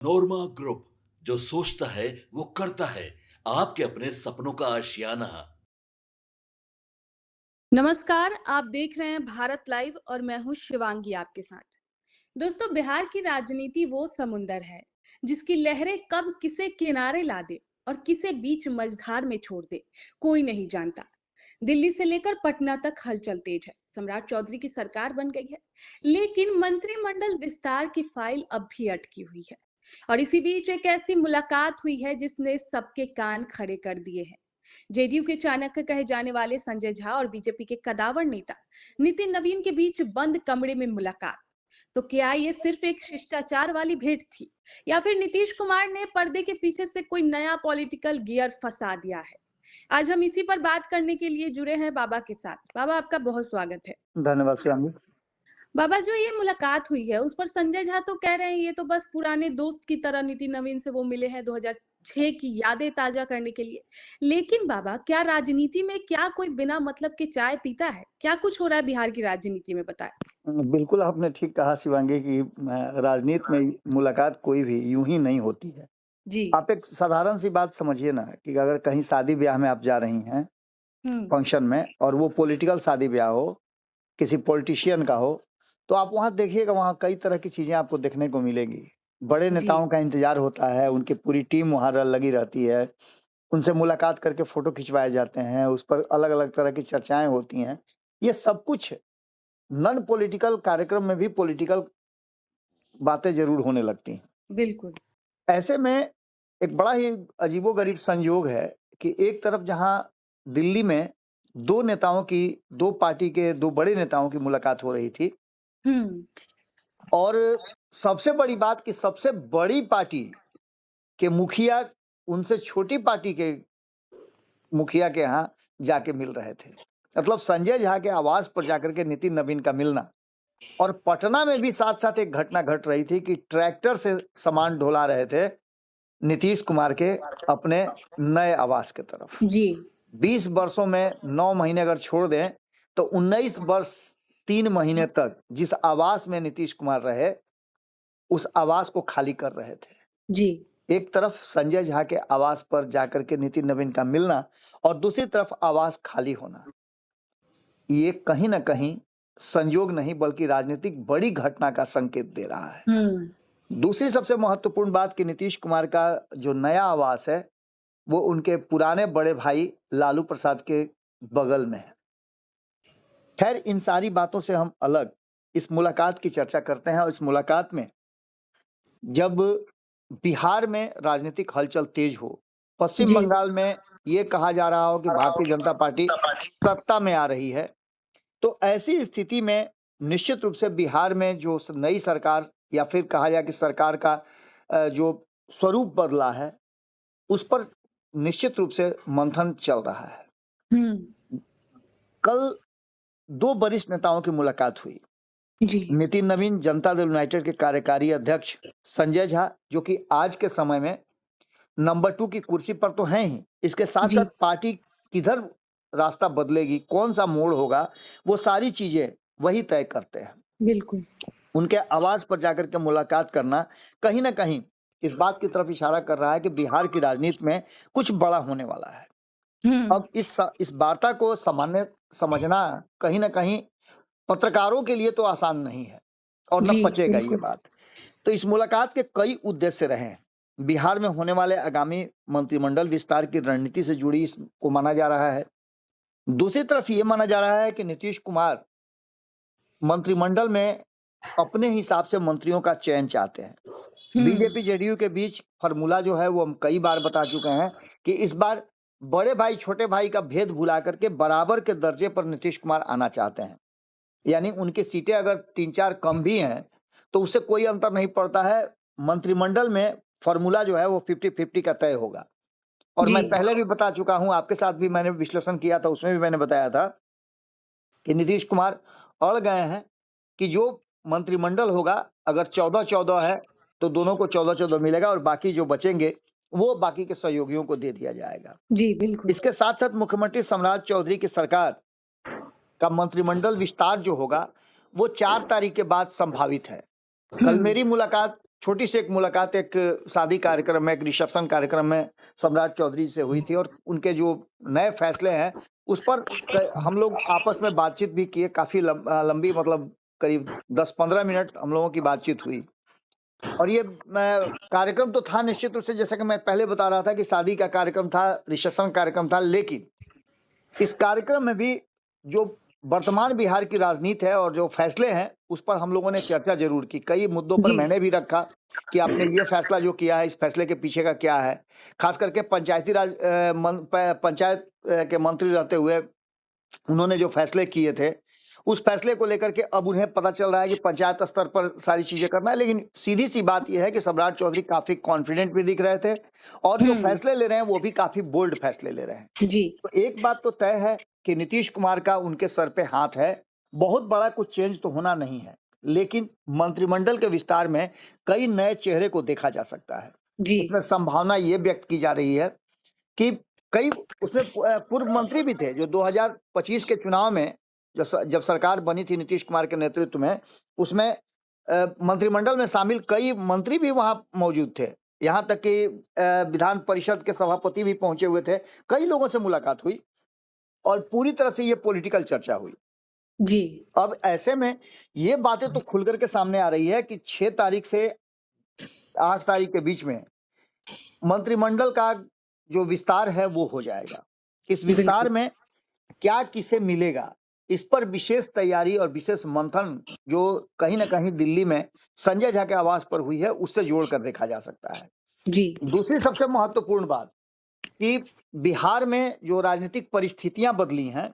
नोरमा group, जो सोचता है वो करता है। आपके अपने सपनों का आशियाना। नमस्कार, आप देख रहे हैं भारत लाइव और मैं हूँ शिवांगी आपके साथ। दोस्तों, बिहार की राजनीति वो समुंदर है जिसकी लहरें कब किसे किनारे ला दे और किसे बीच मझधार में छोड़ दे, कोई नहीं जानता। दिल्ली से लेकर पटना तक हलचल तेज है। सम्राट चौधरी की सरकार बन गई है, लेकिन मंत्रिमंडल विस्तार की फाइल अब भी अटकी हुई है। और इसी बीच एक ऐसी मुलाकात हुई है जिसने सबके कान खड़े कर दिए हैं। जेडीयू के चाणक्य कहे जाने वाले संजय झा और बीजेपी के कदावर नेता नितिन नवीन के बीच बंद कमरे में मुलाकात। तो क्या ये सिर्फ एक शिष्टाचार वाली भेंट थी, या फिर नीतीश कुमार ने पर्दे के पीछे से कोई नया पॉलिटिकल गियर फंसा दिया है? आज हम इसी पर बात करने के लिए जुड़े हैं बाबा के साथ। बाबा, आपका बहुत स्वागत है। धन्यवाद शिवांगी। बाबा, जो ये मुलाकात हुई है उस पर संजय झा तो कह रहे हैं ये तो बस पुराने दोस्त की तरह नितिन नवीन से वो मिले हैं 2006 की यादें ताजा करने के लिए। लेकिन बाबा, क्या राजनीति में क्या कोई बिना मतलब के चाय पीता है? क्या कुछ हो रहा है बिहार की राजनीति में, बताएं। बिल्कुल आपने ठीक कहा शिवांगी कि राजनीति में मुलाकात कोई भी यूं ही नहीं होती है। जी। आप एक साधारण सी बात समझिए ना कि अगर कहीं शादी ब्याह में आप जा रही हैं हम्म। फंक्शन में और वो पॉलिटिकल शादी ब्याह हो, किसी पॉलिटिशियन का हो, तो आप वहाँ देखिएगा, वहाँ कई तरह की चीजें आपको देखने को मिलेंगी। बड़े जी। नेताओं का इंतजार होता है, उनकी पूरी टीम वहाँ लगी रहती है, उनसे मुलाकात करके फोटो खिंचवाए जाते हैं, उस पर अलग अलग तरह की चर्चाएं होती हैं। ये सब कुछ नॉन पॉलिटिकल कार्यक्रम में भी पॉलिटिकल बातें जरूर होने लगती हैं। बिल्कुल। ऐसे में एक बड़ा ही अजीबोगरीब संयोग है कि एक तरफ जहां दिल्ली में दो पार्टी के दो बड़े नेताओं की मुलाकात हो रही थी, हम्म। और सबसे बड़ी बात कि सबसे बड़ी पार्टी के मुखिया उनसे छोटी पार्टी के मुखिया के यहाँ जाके मिल रहे थे। मतलब संजय झा के आवास पर जाकर के नितिन नवीन का मिलना। और पटना में भी साथ साथ एक घटना घट रही थी कि ट्रैक्टर से सामान ढोला रहे थे नीतीश कुमार के अपने नए आवास के तरफ। जी। 20 वर्षों में 9 महीने अगर छोड़ दें तो 19 वर्ष 3 महीने तक जिस आवास में नीतीश कुमार रहे, उस आवास को खाली कर रहे थे। जी। एक तरफ संजय झा के आवास पर जाकर के नितिन नवीन का मिलना और दूसरी तरफ आवास खाली होना, ये कहीं ना कहीं संयोग नहीं बल्कि राजनीतिक बड़ी घटना का संकेत दे रहा है। दूसरी सबसे महत्वपूर्ण बात कि नीतीश कुमार का जो नया आवास है वो उनके पुराने बड़े भाई लालू प्रसाद के बगल में है। खैर, इन सारी बातों से हम अलग इस मुलाकात की चर्चा करते हैं। और इस मुलाकात में जब बिहार में राजनीतिक हलचल तेज हो, पश्चिम जी। बंगाल में ये कहा जा रहा हो कि भारतीय जनता पार्टी सत्ता में आ रही है, तो ऐसी स्थिति में निश्चित रूप से बिहार में जो नई सरकार या फिर कहा जाए कि सरकार का जो स्वरूप बदला है, उस पर निश्चित रूप से मंथन चल रहा है। कल दो वरिष्ठ नेताओं की मुलाकात हुई। जी। नितिन नवीन जनता दल यूनाइटेड के कार्यकारी अध्यक्ष संजय झा, जो कि आज के समय में नंबर 2 की कुर्सी पर तो हैं ही, इसके साथ जी। साथ पार्टी किधर रास्ता बदलेगी, कौन सा मोड़ होगा, वो सारी चीजें वही तय करते हैं। बिल्कुल। उनके आवास पर जाकर के मुलाकात करना कहीं ना कहीं इस बात की तरफ इशारा कर रहा है कि बिहार की राजनीति में कुछ बड़ा होने वाला है। अब इस वार्ता को सामान्य समझना कहीं ना कहीं पत्रकारों के लिए तो आसान नहीं है और न जी। पचेगा ये बिल्कुल। बात। तो इस मुलाकात के कई उद्देश्य रहे हैं। बिहार में होने वाले आगामी मंत्रिमंडल विस्तार की रणनीति से जुड़ी इसको माना जा रहा है। दूसरी तरफ ये माना जा रहा है कि नीतीश कुमार मंत्रिमंडल में अपने हिसाब से मंत्रियों का चयन चाहते हैं। बीजेपी जेडीयू के बीच फार्मूला जो है वो हम कई बार बता चुके हैं कि इस बार बड़े भाई छोटे भाई का भेद भुला करके बराबर के दर्जे पर नीतीश कुमार आना चाहते हैं। यानी उनकी सीटें अगर 3-4 कम भी हैं तो उससे कोई अंतर नहीं पड़ता है। मंत्रिमंडल में फार्मूला जो है वो 50-50 का तय होगा। और जी। मैं पहले भी बता चुका हूं, आपके साथ भी मैंने विश्लेषण किया था, उसमें भी मैंने बताया था कि नीतीश कुमार अड़ गए हैं कि जो मंत्रिमंडल होगा अगर 14-14 है तो दोनों को 14-14 मिलेगा और बाकी जो बचेंगे वो बाकी के सहयोगियों को दे दिया जाएगा। जी। बिल्कुल। इसके साथ साथ मुख्यमंत्री सम्राट चौधरी की सरकार का मंत्रिमंडल विस्तार जो होगा वो 4 तारीख के बाद संभावित है। कल मेरी मुलाकात छोटी सी एक मुलाकात एक शादी कार्यक्रम में, एक रिसेप्शन कार्यक्रम में सम्राट चौधरी से हुई थी और उनके जो नए फैसले हैं उस पर हम लोग आपस में बातचीत भी किए। काफी लंबी मतलब करीब 10-15 मिनट हम लोगों की बातचीत हुई। और ये कार्यक्रम तो था निश्चित रूप से, जैसा कि मैं पहले बता रहा था कि शादी का कार्यक्रम था, रिसेप्शन कार्यक्रम था, लेकिन इस कार्यक्रम में भी जो वर्तमान बिहार की राजनीति है और जो फैसले हैं उस पर हम लोगों ने चर्चा जरूर की। कई मुद्दों पर जी मैंने भी रखा कि आपने ये फैसला जो किया है, इस फैसले के पीछे का क्या है। खास करके पंचायती राज पंचायत के मंत्री रहते हुए उन्होंने जो फैसले किए थे, उस फैसले को लेकर के अब उन्हें पता चल रहा है कि पंचायत स्तर पर सारी चीजें करना है। लेकिन सीधी सी बात यह है कि सम्राट चौधरी काफी कॉन्फिडेंट भी दिख रहे थे और जो फैसले ले रहे हैं वो भी काफी बोल्ड फैसले ले रहे हैं। जी तो एक बात तो तय है कि नीतीश कुमार का उनके सर पे हाथ है। बहुत बड़ा कुछ चेंज तो होना नहीं है, लेकिन मंत्रिमंडल के विस्तार में कई नए चेहरे को देखा जा सकता है। जी उसमें संभावना ये व्यक्त की जा रही है कि कई उसमें पूर्व मंत्री भी थे जो 2025 के चुनाव में जब सरकार बनी थी नीतीश कुमार के नेतृत्व में, उसमें मंत्रिमंडल में शामिल कई मंत्री भी वहां मौजूद थे। यहाँ तक कि विधान परिषद के सभापति भी पहुंचे हुए थे। कई लोगों से मुलाकात हुई और पूरी तरह से ये पॉलिटिकल चर्चा हुई। जी अब ऐसे में ये बातें तो खुल करके सामने आ रही है कि 6 तारीख से 8 तारीख के बीच में मंत्रिमंडल का जो विस्तार है वो हो जाएगा। इस विस्तार बिल्कुल में क्या किसे मिलेगा, इस पर विशेष तैयारी और विशेष मंथन जो कहीं ना कहीं दिल्ली में संजय झा के आवास पर हुई है, उससे जोड़कर देखा जा सकता है। जी दूसरी सबसे महत्वपूर्ण बात कि बिहार में जो राजनीतिक परिस्थितियां बदली हैं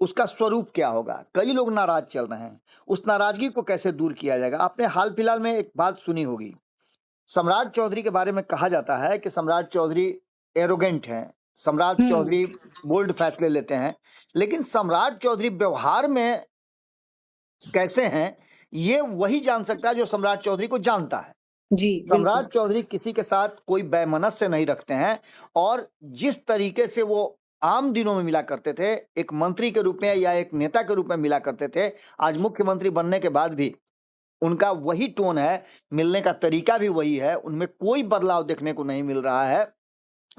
उसका स्वरूप क्या होगा। कई लोग नाराज चल रहे हैं, उस नाराजगी को कैसे दूर किया जाएगा। आपने हाल फिलहाल में एक बात सुनी होगी, सम्राट चौधरी के बारे में कहा जाता है कि सम्राट चौधरी एरोगेंट हैं, सम्राट चौधरी बोल्ड फैसले लेते हैं, लेकिन सम्राट चौधरी व्यवहार में कैसे हैं ये वही जान सकता है जो सम्राट चौधरी को जानता है। जी सम्राट बिल्कुल चौधरी किसी के साथ कोई वैमनस्य नहीं रखते हैं और जिस तरीके से वो आम दिनों में मिला करते थे, एक मंत्री के रूप में या एक नेता के रूप में मिला करते थे, आज मुख्यमंत्री बनने के बाद भी उनका वही टोन है, मिलने का तरीका भी वही है, उनमें कोई बदलाव देखने को नहीं मिल रहा है।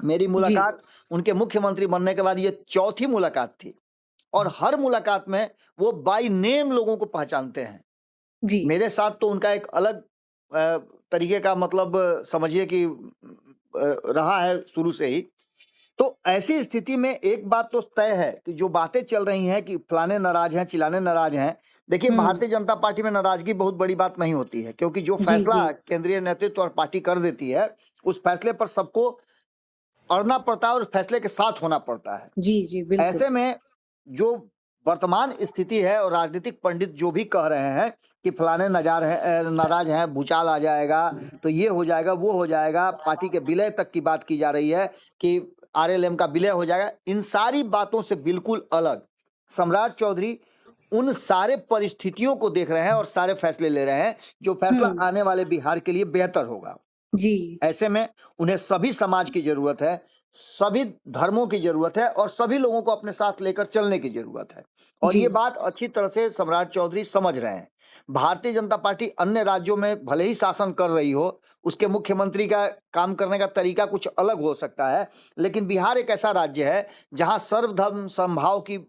मेरी जी मुलाकात उनके मुख्यमंत्री बनने के बाद ये चौथी मुलाकात थी और हर मुलाकात में वो बाय नेम लोगों को पहचानते हैं। जी मेरे साथ तो उनका एक अलग तरीके का मतलब समझिए कि रहा है शुरू से ही। तो ऐसी स्थिति में एक बात तो तय है कि जो बातें चल रही हैं कि फलाने नाराज हैं, चिल्लाने नाराज हैं, देखिए भारतीय जनता पार्टी में नाराजगी बहुत बड़ी बात नहीं होती है, क्योंकि जो जी फैसला जी केंद्रीय नेतृत्व और पार्टी कर देती है उस फैसले पर सबको अड़ना पड़ता है और उस फैसले के साथ होना पड़ता है। जी बिल्कुल ऐसे में जो वर्तमान स्थिति है और राजनीतिक पंडित जो भी कह रहे हैं कि फलाने नाराज हैं, भूचाल आ जाएगा, तो ये हो जाएगा, वो हो जाएगा, पार्टी के विलय तक की बात की जा रही है कि आरएलएम का विलय हो जाएगा, इन सारी बातों से बिल्कुल अलग सम्राट चौधरी उन सारे परिस्थितियों को देख रहे हैं और सारे फैसले ले रहे हैं जो फैसला आने वाले बिहार के लिए बेहतर होगा। जी ऐसे में उन्हें सभी समाज की जरूरत है, सभी धर्मों की जरूरत है और सभी लोगों को अपने साथ लेकर चलने की जरूरत है और जी ये बात अच्छी तरह से सम्राट चौधरी समझ रहे हैं। भारतीय जनता पार्टी अन्य राज्यों में भले ही शासन कर रही हो, उसके मुख्यमंत्री का काम करने का तरीका कुछ अलग हो सकता है, लेकिन बिहार एक ऐसा राज्य है जहां सर्वधर्म समभाव की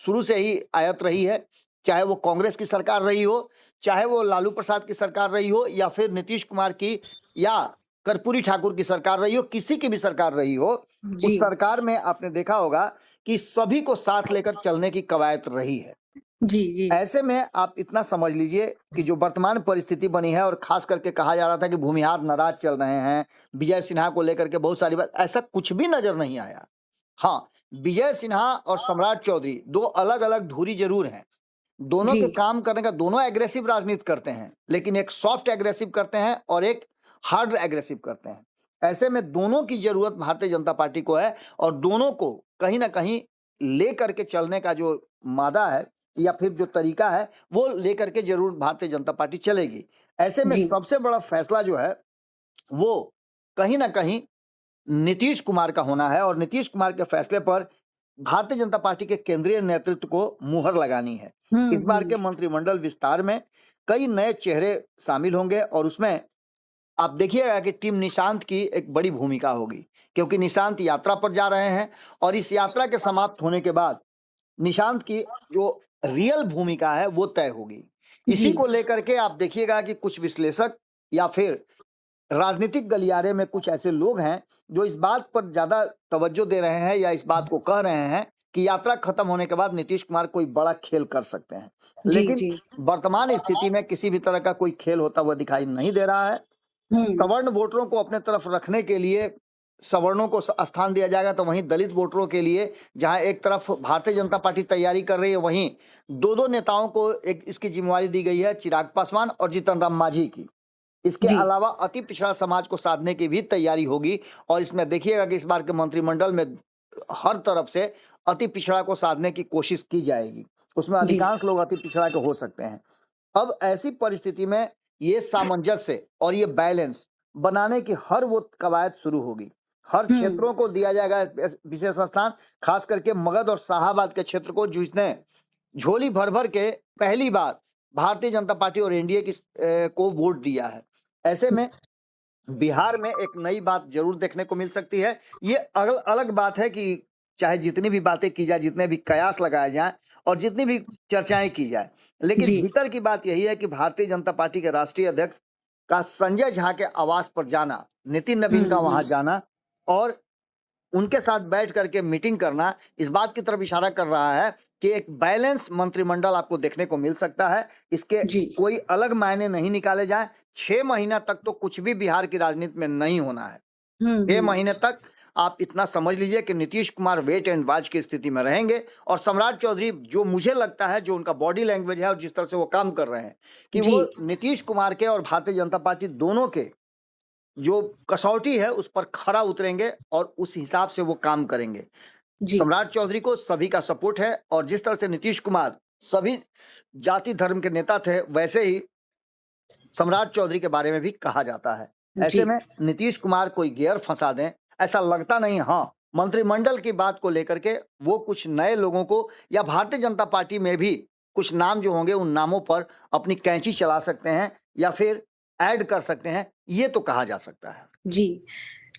शुरू से ही आयत रही है। चाहे वो कांग्रेस की सरकार रही हो, चाहे वो लालू प्रसाद की सरकार रही हो, या फिर नीतीश कुमार की या कर्पूरी ठाकुर की सरकार रही हो, किसी की भी सरकार रही हो, उस जी सरकार में आपने देखा होगा कि सभी को साथ लेकर चलने की कवायद रही है। जी ऐसे में आप इतना समझ लीजिए कि जो वर्तमान परिस्थिति बनी है, और खास करके कहा जा रहा था कि भूमिहार नाराज चल रहे हैं, विजय सिन्हा को लेकर के बहुत सारी बात, ऐसा कुछ भी नजर नहीं आया। हाँ, विजय सिन्हा और सम्राट चौधरी दो अलग अलग धुरी जरूर हैं, दोनों जी के काम करने का, दोनों एग्रेसिव राजनीति करते हैं, लेकिन एक सॉफ्ट एग्रेसिव करते हैं और एक हार्ड एग्रेसिव करते हैं। ऐसे में दोनों की जरूरत भारतीय जनता पार्टी को है और दोनों को कहीं ना कहीं ले करके चलने का जो मादा है या फिर जो तरीका है वो लेकर के जरूर भारतीय जनता पार्टी चलेगी। ऐसे में जी सबसे बड़ा फैसला जो है वो कहीं ना कहीं नीतीश कुमार का होना है और नीतीश कुमार के फैसले पर भारतीय जनता पार्टी के केंद्रीय नेतृत्व को मुहर लगानी है। इस बार के मंत्रिमंडल विस्तार में कई नए चेहरे शामिल होंगे और उसमें आप देखिएगा कि टीम निशांत की एक बड़ी भूमिका होगी, क्योंकि निशांत यात्रा पर जा रहे हैं और इस यात्रा के समाप्त होने के बाद निशांत की जो रियल भूमिका है वो तय होगी। इसी जी को लेकर के आप देखिएगा कि कुछ विश्लेषक या फिर राजनीतिक गलियारे में कुछ ऐसे लोग हैं जो इस बात पर ज्यादा तवज्जो दे रहे हैं या इस बात को कह रहे हैं कि यात्रा खत्म होने के बाद नीतीश कुमार कोई बड़ा खेल कर सकते हैं, जी लेकिन जी वर्तमान स्थिति में किसी भी तरह का कोई खेल होता हुआ दिखाई नहीं दे रहा है। सवर्ण वोटरों को अपने तरफ रखने के लिए सवर्णों को स्थान दिया जाएगा, तो वहीं दलित वोटरों के लिए जहां एक तरफ भारतीय जनता पार्टी तैयारी कर रही है, वहीं दो नेताओं को एक इसकी जिम्मेवारी दी गई है, चिराग पासवान और जीतन राम मांझी की। इसके जी अलावा अति पिछड़ा समाज को साधने की भी तैयारी होगी और इसमें देखिएगा कि इस बार के मंत्रिमंडल में हर तरफ से अति पिछड़ा को साधने की कोशिश की जाएगी। उसमें जी अधिकांश लोग अति पिछड़ा के हो सकते हैं। अब ऐसी परिस्थिति में ये सामंजस्य और ये बैलेंस बनाने की हर वो कवायद शुरू होगी। हर क्षेत्रों को दिया जाएगा विशेष स्थान, खास करके मगध और शाहाबाद के क्षेत्र को, जिसने झोली भर भर के पहली बार भारतीय जनता पार्टी और एनडीए की को वोट दिया है। ऐसे में बिहार में एक नई बात जरूर देखने को मिल सकती है। ये अलग अलग बात है कि चाहे जितनी भी बातें की जाए, जितने भी कयास लगाए जाएं और जितनी भी चर्चाएं की जाए, लेकिन जी भीतर की बात यही है कि भारतीय जनता पार्टी के राष्ट्रीय अध्यक्ष का संजय झा के आवास पर जाना, नितिन नवीन का वहां जाना और उनके साथ बैठ करके मीटिंग करना इस बात की तरफ इशारा कर रहा है कि एक बैलेंस मंत्रिमंडल आपको देखने को मिल सकता है। इसके जी कोई अलग मायने नहीं निकाले जाए। 6 महीना तक तो कुछ भी बिहार की राजनीति में नहीं होना है। 6 महीने तक आप इतना समझ लीजिए कि Nitish Kumar wait and watch की स्थिति में रहेंगे और सम्राट चौधरी, जो मुझे लगता है, जो उनका बॉडी लैंग्वेज है और जिस तरह से वो काम कर रहे हैं, कि जी वो नीतीश कुमार के और भारतीय जनता पार्टी दोनों के जो कसौटी है उस पर खरा उतरेंगे और उस हिसाब से वो काम करेंगे। जी सम्राट चौधरी को सभी का सपोर्ट है और जिस तरह से नीतीश कुमार सभी जाति धर्म के नेता थे, वैसे ही सम्राट चौधरी के बारे में भी कहा जाता है। ऐसे जी में नीतीश कुमार कोई गियर फंसा दें ऐसा लगता नहीं। हाँ, मंत्रिमंडल की बात को लेकर के वो कुछ नए लोगों को या भारतीय जनता पार्टी में भी कुछ नाम जो होंगे उन नामों पर अपनी कैंची चला सकते हैं या फिर ऐड कर सकते हैं, ये तो कहा जा सकता है। जी।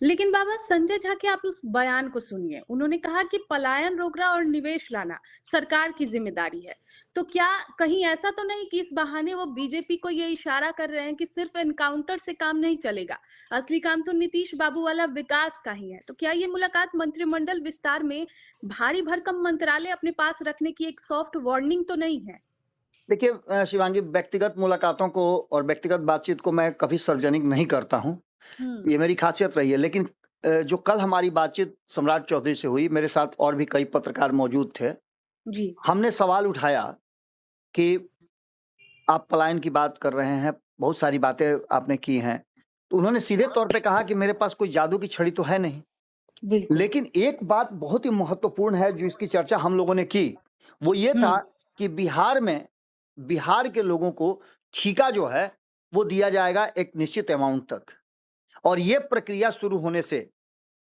लेकिन बाबा, संजय झा के आप उस बयान को सुनिए। उन्होंने कहा कि पलायन रोकना और निवेश लाना सरकार की जिम्मेदारी है। तो क्या कहीं ऐसा तो नहीं कि इस बहाने वो बीजेपी को ये इशारा कर रहे हैं कि सिर्फ एनकाउंटर से काम नहीं चलेगा, असली काम तो नीतीश बाबू वाला विकास का ही है? तो क्या ये मुलाकात मंत्रिमंडल विस्तार में भारी भरकम मंत्रालय अपने पास रखने की एक सॉफ्ट वार्निंग तो नहीं है? देखिए शिवांगी, व्यक्तिगत मुलाकातों को और व्यक्तिगत बातचीत को मैं कभी सार्वजनिक नहीं करता हूँ, हम्म ये मेरी खासियत रही है। लेकिन जो कल हमारी बातचीत सम्राट चौधरी से हुई, मेरे साथ और भी कई पत्रकार मौजूद थे, जी हमने सवाल उठाया कि आप पलायन की बात कर रहे हैं, बहुत सारी बातें आपने की हैं, तो उन्होंने सीधे तौर पे कहा कि मेरे पास कोई जादू की छड़ी तो है नहीं। बिल्कुल लेकिन एक बात बहुत ही महत्वपूर्ण है जो इसकी चर्चा हम लोगों ने की, वो ये था कि बिहार में बिहार के लोगों को ठेका जो है वो दिया जाएगा एक निश्चित अमाउंट तक, और ये प्रक्रिया शुरू होने से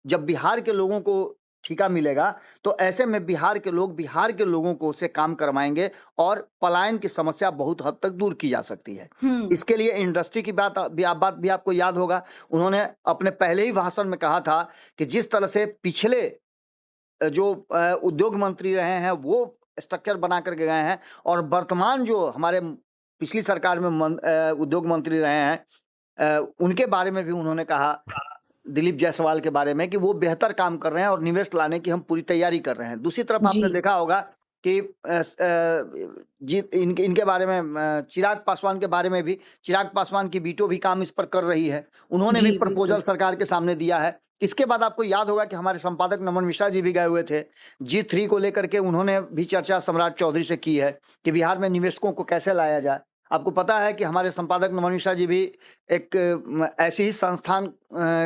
जब बिहार के लोगों को ठेका मिलेगा तो ऐसे में बिहार के लोग बिहार के लोगों को से काम करवाएंगे और पलायन की समस्या बहुत हद तक दूर की जा सकती है। इसके लिए इंडस्ट्री की बात भी आपको याद होगा, उन्होंने अपने पहले ही भाषण में कहा था कि जिस तरह से पिछले जो उद्योग मंत्री रहे हैं वो स्ट्रक्चर बना करके गए हैं और वर्तमान जो हमारे पिछली सरकार में उद्योग मंत्री रहे हैं उनके बारे में भी उन्होंने कहा, दिलीप जायसवाल के बारे में, कि वो बेहतर काम कर रहे हैं और निवेश लाने की हम पूरी तैयारी कर रहे हैं। दूसरी तरफ आपने जी देखा होगा कि इनके बारे में चिराग पासवान के बारे में भी, चिराग पासवान की वीटो भी काम इस पर कर रही है, उन्होंने भी जी प्रपोजल बिल्कुल सरकार के सामने दिया है। इसके बाद आपको याद होगा कि हमारे संपादक नमन मिश्रा जी भी गए हुए थे G3 को लेकर के, उन्होंने भी चर्चा सम्राट चौधरी से की है कि बिहार में निवेशकों को कैसे लाया जाए। आपको पता है कि हमारे संपादक नमन मिश्रा जी भी एक ऐसी ही संस्थान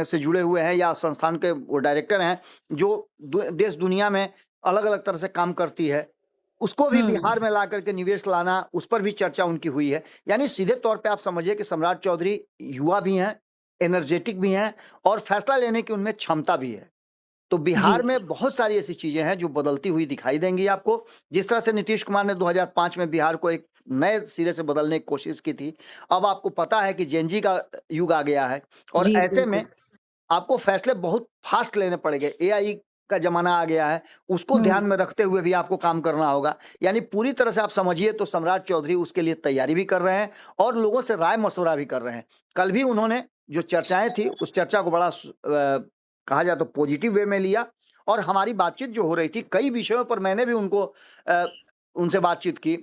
से जुड़े हुए हैं या संस्थान के वो डायरेक्टर हैं जो देश दुनिया में अलग अलग तरह से काम करती है, उसको भी बिहार में ला करके निवेश लाना, उस पर भी चर्चा उनकी हुई है। यानी सीधे तौर पे आप समझिए कि सम्राट चौधरी युवा भी हैं, एनर्जेटिक भी हैं और फैसला लेने की उनमें क्षमता भी है। तो बिहार जी में बहुत सारी ऐसी चीजें हैं जो बदलती हुई दिखाई देंगी आपको। जिस तरह से नीतीश कुमार ने 2005 में बिहार को एक नए सिरे से बदलने की कोशिश की थी। अब आपको पता है कि जेन-ज़ी का युग आ गया है और जी, ऐसे में बिल्कुल। आपको फैसले बहुत फ़ास्ट लेने पड़ेंगे। एआई का ज़माना आ गया है, उसको ध्यान हुँ, में रखते हुए भी आपको काम करना होगा। यानी पूरी तरह से आप समझिए तो सम्राट चौधरी उसके लिए तैयारी भी कर रहे हैं और लोगों से राय-मशवरा भी कर रहे हैं। कल भी उन्होंने जो चर्चाएँ थी, उस चर्चा को बड़ा कहा जाए तो पॉजिटिव वे में लिया और हमारी बातचीत जो हो रही थी, कई विषयों पर मैंने भी उनसे बातचीत की।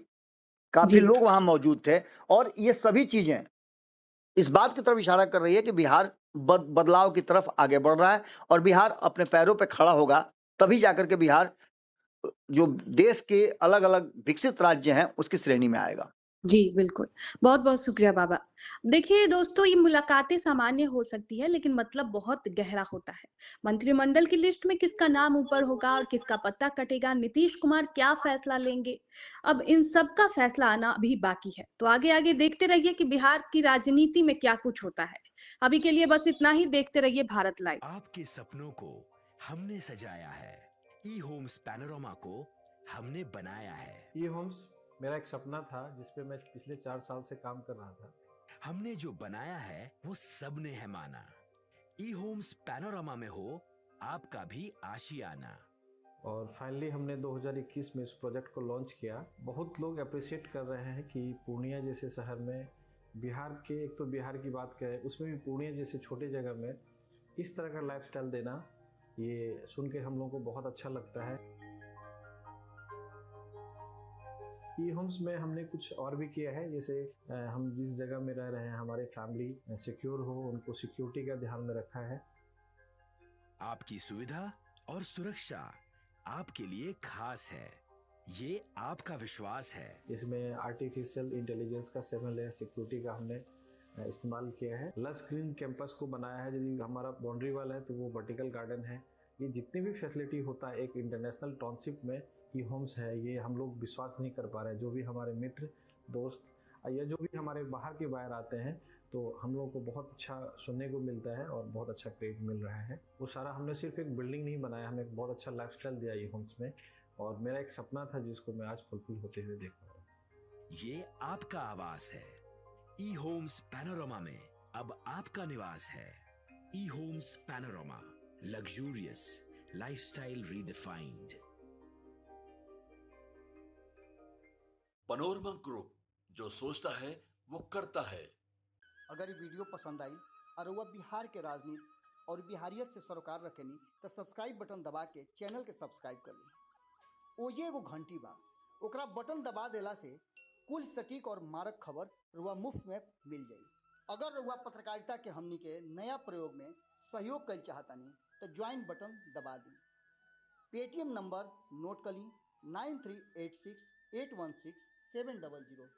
काफ़ी जी, लोग वहाँ मौजूद थे और ये सभी चीज़ें इस बात की तरफ इशारा कर रही है कि बिहार बदलाव की तरफ आगे बढ़ रहा है और बिहार अपने पैरों पे खड़ा होगा, तभी जाकर के बिहार जो देश के अलग-अलग विकसित राज्य हैं, उसकी श्रेणी में आएगा। जी, बिल्कुल। बहुत-बहुत शुक्रिया बाबा। देखिए दोस्तों, ये मुलाकातें सामान्य हो सकती है, लेकिन मतलब बहुत गहरा होता है। मंत्रिमंडल की लिस्ट में किसका नाम ऊपर होगा और किसका पत्ता कटेगा, नीतीश कुमार क्या फैसला लेंगे, अब इन सब का फैसला आना अभी बाकी है। तो आगे-आगे देखते रहिए कि बिहार की राजनीति में क्या कुछ होता है। अभी के लिए बस इतना ही, देखते रहिए भारत लाइव। आपके सपनों को हमने सजाया है, ई होम्स पैनोरामा को हमने बनाया है। ई होम्स मेरा एक सपना था जिस पे मैं पिछले 4 साल से काम कर रहा था। हमने जो बनाया है वो सबने है माना। ई होम्स पैनोरामा में हो आपका भी आशियाना। और फाइनली हमने 2021 में इस प्रोजेक्ट को लॉन्च किया। बहुत लोग अप्रिशिएट कर रहे हैं कि पूर्णिया जैसे शहर में बिहार के, एक तो बिहार की बात करें उसमें भी पूर्णिया जैसे छोटे जगह में इस तरह का लाइफस्टाइल देना, ये सुन के हम लोगों को बहुत अच्छा लगता है। ई होम्स में हमने कुछ और भी किया है, जैसे हम जिस जगह में रह रहे हैं हमारे फैमिली सिक्योर हो, उनको सिक्योरिटी का ध्यान में रखा है। आपकी सुविधा और सुरक्षा आपके लिए खास है, ये आपका विश्वास है। इसमें आर्टिफिशियल इंटेलिजेंस का 7 लेयर सिक्योरिटी का हमने इस्तेमाल किया है। लस ग्रीन कैंपस को बनाया है, यदि हमारा बाउंड्री वाल है तो वो वर्टिकल गार्डन है। ये जितनी भी फैसिलिटी होता है एक इंटरनेशनल टाउनशिप में ई होम्स है, ये हम लोग विश्वास नहीं कर पा रहे हैं। जो भी हमारे मित्र दोस्त या जो भी हमारे बाहर के बाहर आते हैं तो हम लोगों को बहुत अच्छा सुनने को मिलता है और बहुत अच्छा क्रेडिट मिल रहा है। वो सारा हमने सिर्फ एक बिल्डिंग नहीं बनाया, हमें एक बहुत अच्छा लाइफस्टाइल दिया ई होम्स में और मेरा एक सपना था जिसको मैं आज फुलफिल होते हुए देख रहा हूँ। ये आपका आवास है। ई होम्स पैनोरामा में अब आपका निवास है। E homes Panorama, luxurious lifestyle redefined. Panorama group, जो सोचता है वो करता है। अगर ये वीडियो पसंद आई और वह बिहार के राजनीति और बिहारियत से सरोकार रखेनी तो सब्सक्राइब बटन दबा के चैनल के सब्सक्राइब कर ली। ओजे एगो घंटी बा, ओकरा बटन दबा देला से कुल सटीक और मारक खबर रुआ मुफ्त में मिल जाई। अगर रुआ पत्रकारिता के हमनी के नया प्रयोग में सहयोग कर चाहतानी तो ज्वाइन बटन दबा दी। पेटीएम नंबर नोट कर ली 9386816700।